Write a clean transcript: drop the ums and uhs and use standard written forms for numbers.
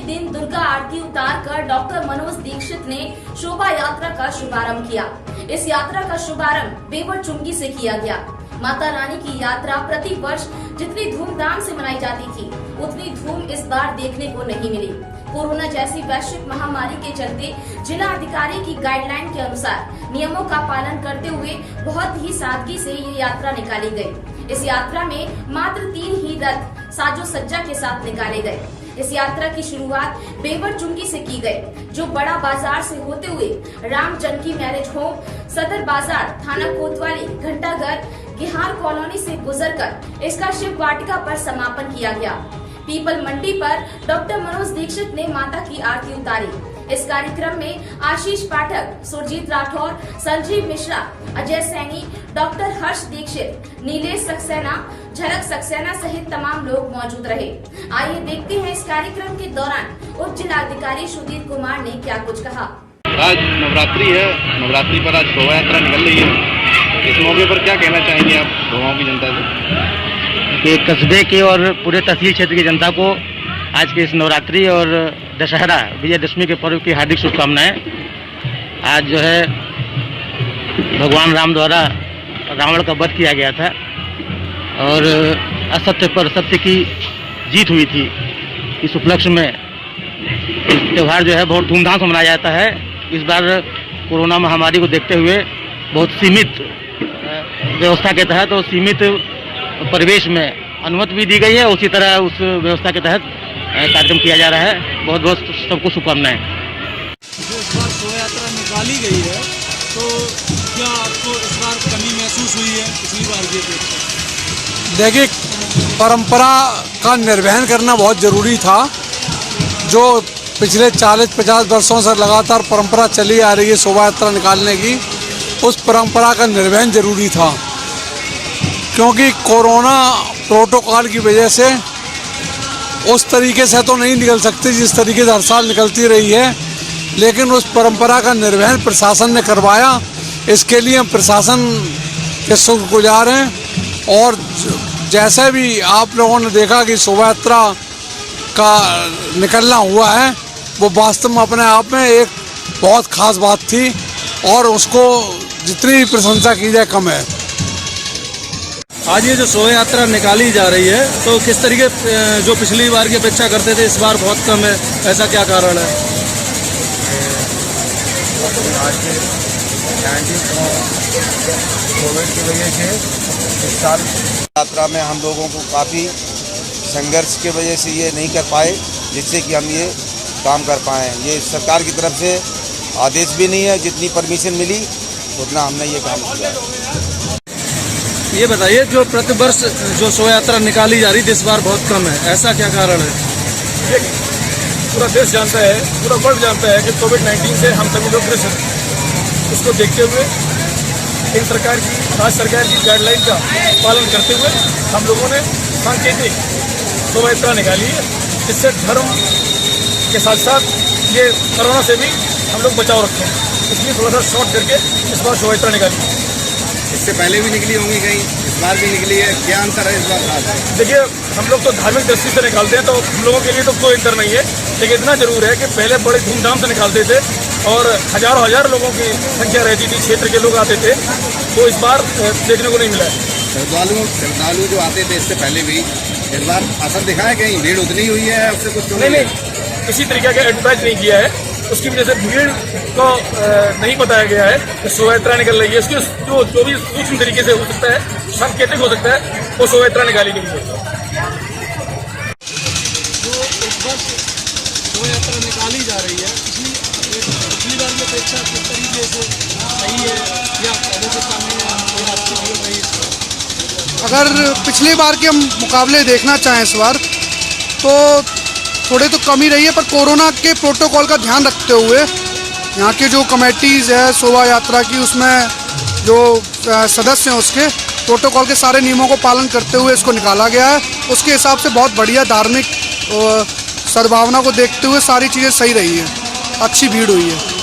दिन दुर्गा आरती उतार कर डॉक्टर मनोज दीक्षित ने शोभा यात्रा का शुभारंभ किया। इस यात्रा का शुभारंभ बेवर चुंगी से किया गया। माता रानी की यात्रा प्रति वर्ष जितनी धूमधाम से मनाई जाती थी, उतनी धूम इस बार देखने को नहीं मिली। कोरोना जैसी वैश्विक महामारी के चलते जिला अधिकारी की गाइडलाइन के अनुसार नियमों का पालन करते हुए बहुत ही सादगी से ये यात्रा निकाली गई। इस यात्रा में मात्र 3 ही रथ साजो सज्जा के साथ निकाले गए। इस यात्रा की शुरुआत बेवर चुंगी से की गई, जो बड़ा बाजार से होते हुए राम जानकी मैरिज होम, सदर बाजार, थाना कोतवाली, घंटाघर, गिहार कॉलोनी से गुजरकर इसका शिव वाटिका पर समापन किया गया। पीपल मंडी पर डॉक्टर मनोज दीक्षित ने माता की आरती उतारी। इस कार्यक्रम में आशीष पाठक, सुरजीत राठौर, संजीव मिश्रा, अजय सैनी, डॉक्टर हर्ष दीक्षित, नीलेश सक्सेना, झलक सक्सेना सहित तमाम लोग मौजूद रहे। आइए देखते हैं इस कार्यक्रम के दौरान उप जिलाधिकारी सुधीर कुमार ने क्या कुछ कहा। आज नवरात्रि है, नवरात्रि पर आज शोभा यात्रा निकल रही है। इस मौके पर क्या कहना चाहेंगे आप गाँव की जनता से? कि कस्बे के और पूरे तहसील क्षेत्र की जनता को आज के इस नवरात्रि और दशहरा विजयदशमी के पर्व की हार्दिक शुभकामनाएं। आज जो है भगवान राम द्वारा रावण का वध किया गया था और असत्य पर सत्य की जीत हुई थी। इस उपलक्ष्य में त्यौहार जो है बहुत धूमधाम से मनाया जाता है। इस बार कोरोना महामारी को देखते हुए बहुत सीमित व्यवस्था के तहत और सीमित परिवेश में अनुमति भी दी गई है। उसी तरह उस व्यवस्था के तहत कार्यक्रम किया जा रहा है। बहुत बहुत सबको शुभकामनाएं। जो इस बार शोभा यात्रा निकाली गई है, तो क्या आपको इस बार कमी महसूस हुई है पिछली बार की अपेक्षा? देखिए, परंपरा का निर्वहन करना बहुत ज़रूरी था। जो पिछले 40-50 वर्षों से लगातार परंपरा चली आ रही है शोभा यात्रा निकालने की, उस परंपरा का निर्वहन जरूरी था, क्योंकि कोरोना प्रोटोकॉल की वजह से उस तरीके से तो नहीं निकल सकती जिस तरीके से हर साल निकलती रही है, लेकिन उस परंपरा का निर्वहन प्रशासन ने करवाया। इसके लिए हम प्रशासन के शुक्रगुजार हैं। और जैसे भी आप लोगों ने देखा कि शोभा यात्रा का निकलना हुआ है, वो वास्तव में अपने आप में एक बहुत ख़ास बात थी और उसको जितनी भी प्रशंसा की जाए कम है। आज ये जो शोभा यात्रा निकाली जा रही है, तो किस तरीके जो पिछली बार की अपेक्षा करते थे इस बार बहुत कम है, ऐसा क्या कारण है? आज के कोविड की वजह से इस साल यात्रा में हम लोगों को काफ़ी संघर्ष की वजह से ये नहीं कर पाए, जिससे कि हम ये काम कर पाएँ। ये सरकार की तरफ से आदेश भी नहीं है, जितनी परमिशन मिली उतना हमने ये काम किया। ये बताइए, जो प्रतिवर्ष जो शोभा यात्रा निकाली जा रही थी इस बार बहुत कम है, ऐसा क्या कारण है? पूरा देश जानता है, पूरा वर्ल्ड जानता है कि कोविड-19 से हम सभी लोग ग्रस्त हैं। उसको देखते हुए केंद्र सरकार की, राज्य सरकार की गाइडलाइन का पालन करते हुए हम लोगों ने सांकेतिक शोभा यात्रा निकाली है। इससे धर्म के साथ साथ ये कोरोना से भी हम लोग बचाव रखें, इसलिए थोड़ा सा शॉर्ट करके इस बार शोभा यात्रा निकाली। इससे पहले भी निकली होंगी कहीं, इस बार भी निकली है, क्या अंतर है इस बार? देखिए, हम लोग तो धार्मिक दृष्टि से निकालते हैं, तो हम लोगों के लिए तो कोई अंतर नहीं है, लेकिन इतना जरूर है कि पहले बड़े धूमधाम से निकालते थे और हजारों हजार लोगों की संख्या रहती थी, क्षेत्र के लोग आते थे, तो इस बार देखने को नहीं मिला है। श्रद्धालु जो आते थे इससे पहले भी, इस बार असर दिखा है कहीं? भीड़ उतनी हुई है उससे कुछ? नहीं, किसी तरीके का एडवर्टाइज नहीं किया है, उसकी वजह से भीड़ को नहीं बताया गया है कि शोभा यात्रा निकल रही है। इसकी जो भी सूक्ष्म तरीके से हो सकता है, सांकेतिक हो सकता है, वो शोभा यात्रा निकाली नहीं सकती। जो इस वर्ष शोभा यात्रा निकाली जा रही है, पिछली बार की अपेक्षा किस तरीके से सही है या पहले से कम है? अगर पिछली बार के हम मुकाबले देखना चाहें इस बार, तो थोड़े तो कमी रही है, पर कोरोना के प्रोटोकॉल का ध्यान रखते हुए यहाँ के जो कमेटीज़ है शोभा यात्रा की, उसमें जो सदस्य हैं उसके प्रोटोकॉल के सारे नियमों को पालन करते हुए इसको निकाला गया है। उसके हिसाब से बहुत बढ़िया धार्मिक सद्भावना को देखते हुए सारी चीज़ें सही रही है, अच्छी भीड़ हुई है।